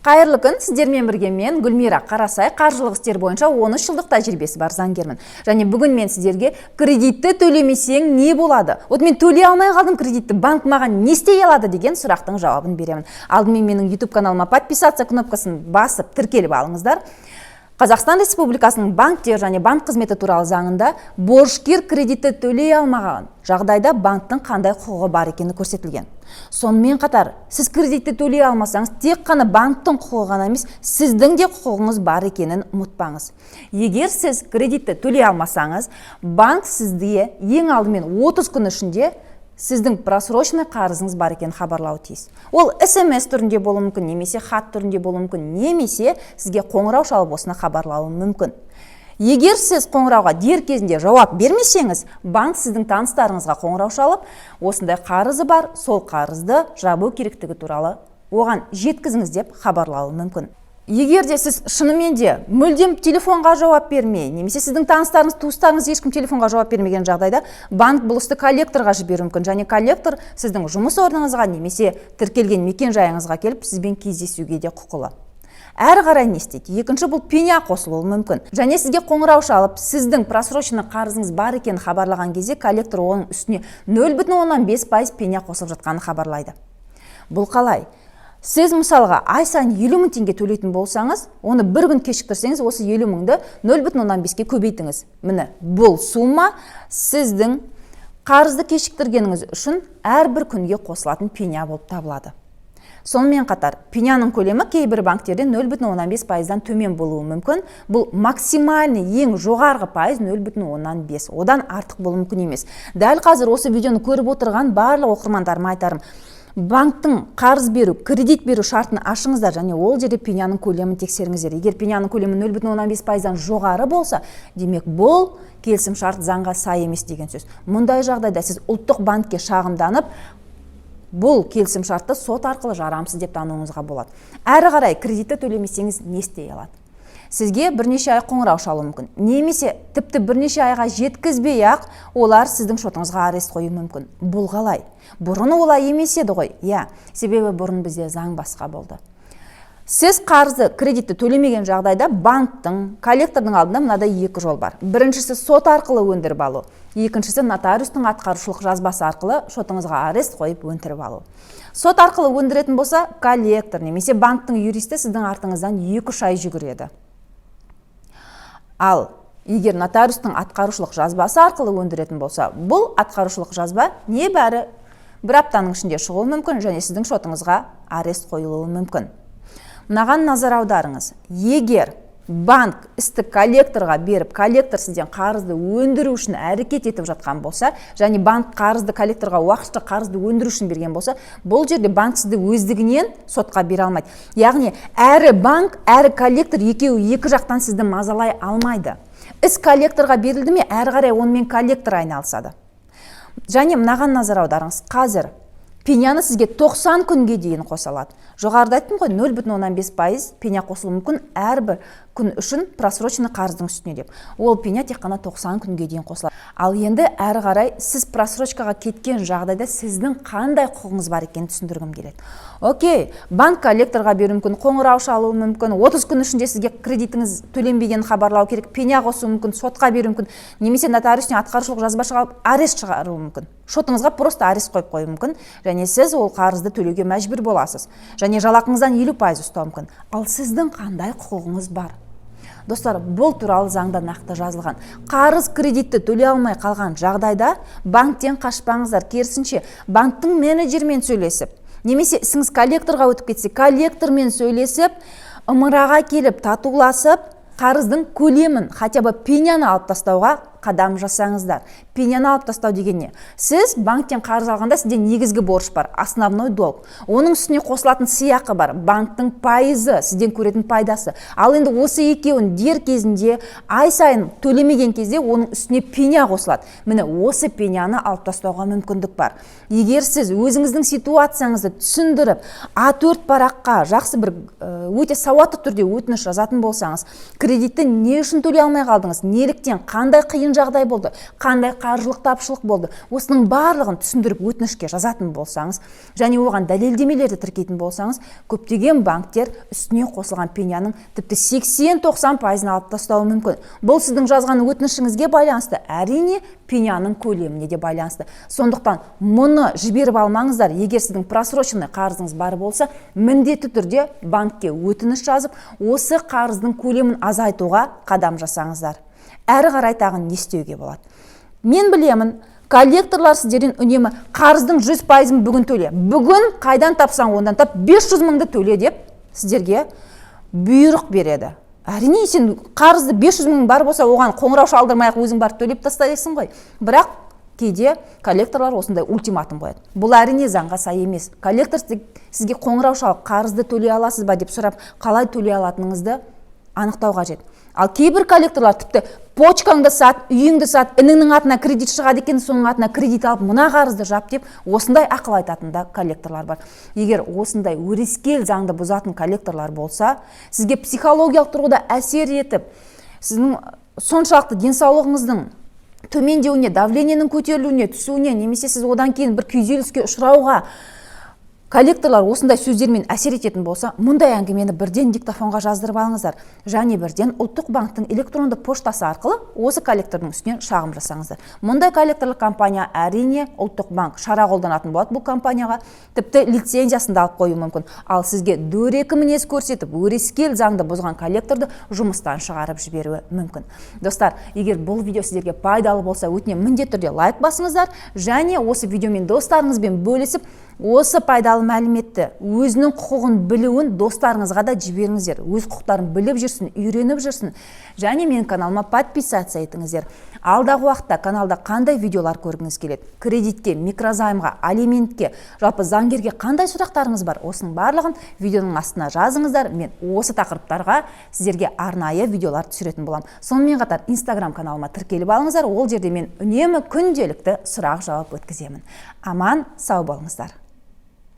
Қайырлы күн, сіздермен бірге мен Гүлмира Қарасай, қаржылық істер бойынша 13 жылдық тәжірибесі бар заңгермін. Және бүгін мен сіздерге кредитті төлемесең не болады? Вот мен төлей алмай қалдым кредитті, банк маған не істей алады деген сұрақтың жауабын беремін. Алдымен менің YouTube каналыма подписаться кнопкасын басып тіркеліп алыңыздар. Қазақстан Республикасының банктер және банк қызметі туралы заңында борышкер кредитті төлей алмаған жағдайда банктың қандай құқығы бар екені көрсетілген. Сонымен қатар, сіз кредитті төлей алмасаңыз, тек қана банктың құқығы ғана емес, сіздің де құқығыңыз бар екенін ұмытпаңыз. Егер сіз кредитті төлей алмасаңыз, банк сізге ең алдымен 30 күн ішінде сіздің просрочный қарызыңыз бар екенін хабарлауы тиіс. Ол SMS түрінде болуы мүмкін, немесе хат түрінде болуы мүмкін, немесе сізге қоңырау шалып осыны хабарлауы мүмкін. Егер сіз қоңырауға дер кезінде жауап бермесеңіз, банк сіздің таныстарыңызға қоңырау шалып, осындай қарызы бар, сол қарызды жабу керектігі туралы оған жеткізіңіз деп хабарлауы мүмкін. Егер де сіз шынымен де мүлдем телефонға жауап бермей, немесе сіздің таныстарыңыз, туыстарыңыз ешкім телефонға жауап бермеген жағдайда, банк бұл істі коллекторға жіберуі мүмкін. Және коллектор сіздің жұмыс орныңызға немесе тіркелген мекен жайыңызға келіп, сізбен кездесуге де құқылы. Әрі қарай не істейді? Екінші, бұл пеня қосылуы мүмкін. Және сізге қоңырау шалып, сіздің просроченный қарызыңыз бар екенін хабарлаған кезде, коллектор оның үстіне 0,5% пеня қосылып жатқанын хабарлайды. Бұл қалай? Сіз мысалға ай сайын 50 мың теңге төлейтін болсаңыз, оны бір күн кешіктірсеңіз, осы 50 мыңды 0,5-ке көбейтіңіз. Міне, бұл сума сіздің қарызды кешіктіргеніңіз үшін әрбір күнге қосылатын пеня болып табылады. Сонымен қатар, пеняның көлемі кейбір банктерде 0,15%-дан төмен болуы мүмкін. Бұл максимальный ең жоғарғы пайыз 0,5. Одан артық болуы мүмкін емес. Дәл қазір осы видеоны көріп отырған барлық оқырмандарыма айтарым. Банктың қарыз беру, кредит беру шартын ашыңыздар, және ол жерде пеняның көлемін тексеріңіздер. Егер пеняның көлемі 0,15%-дан жоғары болса, демек бұл келісім шарт заңға сай емес деген сөз. Мұндай жағдайда сіз ұлттық банкке шағымданып, бұл келісім шартты сот арқылы жарамсыз деп тануыңызға болады. Әрі қарай кредитті төлемесеңіз не істей алады? Сізге бірнеше ай қоңырау шалуы мүмкін. Немесе тіпті бірнеше айға жеткізбей ақ, олар сіздің шотыңызға арест қою мүмкін. Бұл қалай? Бұрын олай емес еді ғой. Себебі бұрын бізде заң басқа болды. Сіз қарызды, кредитті төлемеген жағдайда банктың, коллектордың алдында мынадай екі жол бар. Біріншісі сот арқылы өндіріп алу. Екіншісі нотариустың атқарушылық жазбасы арқылы шотыңызға арест қойып өндіріп алу. Сот арқылы өндіретін болса, коллектор немесе банктың юристі сіздің артыңыздан 2-3 ай жүгіреді. Ал егер нотариустың атқарушылық жазбасы арқылы өндіретін болса, бұл атқарушылық жазба небәрі бір аптаның ішінде шығуы мүмкін, және сіздің шотыңызға арест қойылуы мүмкін. Мынаған назар аударыңыз. Егер банк істі коллекторға беріп, коллектор сізден қарызды өндіру үшін әрекет етіп жатқан болса, және банк қарызды коллекторға уақытша қарызды өндіру үшін берген болса, бұл жерде банк сізді өздігінен сотқа бере алмайды. Яғни әрі банк, әрі коллектор екеуі екі жақтан сізді мазалай алмайды. Іс коллекторға берілді ме, әрі қарай онымен коллектор айналысады. Және мынаған назар аударыңыз. Қазір пеняны сізге 90 күнге дейін қосалады. Жоғарыда айттым ғой, 0,15% пеня қосылуы мүмкін әрбір күн үшін просроченный қарыздың үстіне деп. Ол пеня тек қана 90 күнге дейін қосылады. Ал енді әрі қарай сіз просрочкаға кеткен жағдайда сіздің қандай құқығыңыз бар екенін түсіндіргім келеді. Окей, банк коллекторға беруі мүмкін, қоңырау шалуы мүмкін, 30 күн ішінде сізге кредитіңіз төленбегенін хабарлау керек, пеня қосуы мүмкін, сотқа беруі мүмкін, немесе нотариустен атқарушылық жазба шығарып арест шығаруы мүмкін. Шотыңызға просто арест қойып қоюы мүмкін, және сіз ол қарызды төлеуге мәжбүр боласыз. Және жалақыңыздан 50% ұстауы мүмкін. Ал сіздің қандай құқығыңыз бар? Достар, бұл туралы заңда нақты жазылған. Қарыз кредитті төлей алмай қалған жағдайда банктен қашпаңыздар, керісінше банктың менеджермен сөйлесіп, немесе ісіңіз коллекторға өтіп кетсе, коллектормен сөйлесіп, ымыраға келіп, татуласып, қарыздың көлемін, хотя бы пеняны алып тастауға қадам жасаңыздар. Пеняны алып тастау деген не? Сіз банктен қарыз алғанда сізде негізгі борыш бар, основной долг. Оның үстіне қосылатын сыйақы бар, банктың пайызы, сізден көретін пайдасы. Ал енді осы екеуін дер кезінде ай сайын төлемеген кезде оның үстіне пеня қосылады. Міне осы пеняны алып тастауға мүмкіндік бар. Егер сіз өзіңіздің ситуацияңызды түсіндіріп, А4 параққа жақсы бір өте сауатты түрде өтініш жазатын болсаңыз, кредитті не үшін төлей алмай қалдыңыз, неліктен, қандай қиын қиын жағдай болды, қандай қаржылық тапшылық болды, осының барлығын түсіндіріп өтінішке жазатын болсаңыз және оған дәлелдемелерді тіркейтін болсаңыз, көптеген банктер үстіне қосылған пеняның тіпті 80-90% алып тастауы мүмкін. Бұл сіздің жазған өтінішіңізге байланысты, әрине пеняның көлеміне де байланысты. Сондықтан мұны жіберіп алмаңыздар. Егер сіздің просроченный қарызыңыз бар болса, міндетті түрде банкке өтініш жазып, осы қарыздың көлемін азайтуға қадам жасаңыздар. Әрі қарай тағы не істеуге болады? Мен білемін, коллекторлар сіздерден үнемі қарыздың 100%-ын бүгін төле. Бүгін қайдан тапсаң ондан тап, 500 мыңды төле деп сіздерге бұйрық береді. Әрине, сен қарызды 500 мың бар болса, оған қоңырау шалдырмай-ақ өзің барып төлеп тастайсың ғой. Бірақ кейде коллекторлар осындай ультиматум қояды. Бұл әрине заңға сай емес. Коллектор сізге қоңырау шалып, қарызды төлей аласыз ба деп сұрап, қалай төлей алатыныңызды анықтау қажет. Ал кейбір коллекторлар тіпті почкаңды сат, үйіңді сат, ініңнің атына кредит шығады екен, соның атына кредит алып, мына қарызды жап деп, осындай ақыл айтатын да коллекторлар бар. Егер осындай өрескел заңды бұзатын коллекторлар болса, сізге психологиялық тұрғыда әсер етіп, сіздің соншалықты денсаулығыңыздың төмендеуіне, давлениенің көтерілуіне, түсуіне, немесе сіз одан кейін бір күйзеліске ұшырауға коллекторлар осындай сөздермен әсер ететін болса, мұндай әңгімені бірден диктофонға жаздырып алыңыздар. Және бірден ұлттық банктың электронды поштасы арқылы осы коллектордың үстінен шағым жасаңыздар. Мұндай коллекторлық компания әрине ұлттық банк шара қолданатын болады бұл компанияға, тіпті лицензиясын да алып қою мүмкін. Ал сізге дөрекі мінез көрсетіп, өрескел заңды бұзған коллекторды жұмыстан шығарып жіберуі мүмкін. Достар, егер бұл видео сіздерге пайдалы болса, өтінемін міндетті түрде лайк басыңыздар және осы видеомен достарыңызбен бөлісіп, осы пайдалы мәліметті, өзінің құқығын білуін достарыңызға да жіберіңіздер. Өз құқықтарын біліп жүрсін, үйреніп жүрсін. Және менің каналыма подписаться етіңіздер. Алдағы уақытта каналда қандай видеолар көргіңіз келеді? Кредитке, микрозаймға, алиментке, жалпы заңгерге қандай сұрақтарыңыз бар? Осының барлығын видеоның астына жазыңыздар. Мен осы тақырыптарға сіздерге арнайы видеолар түсіретін боламын. Сонымен қатар Instagram каналыма тіркеліп алыңыздар. Ол жерде мен үнемі күнделікті сұрақ жауап өткіземін. Аман, сау болыңыздар.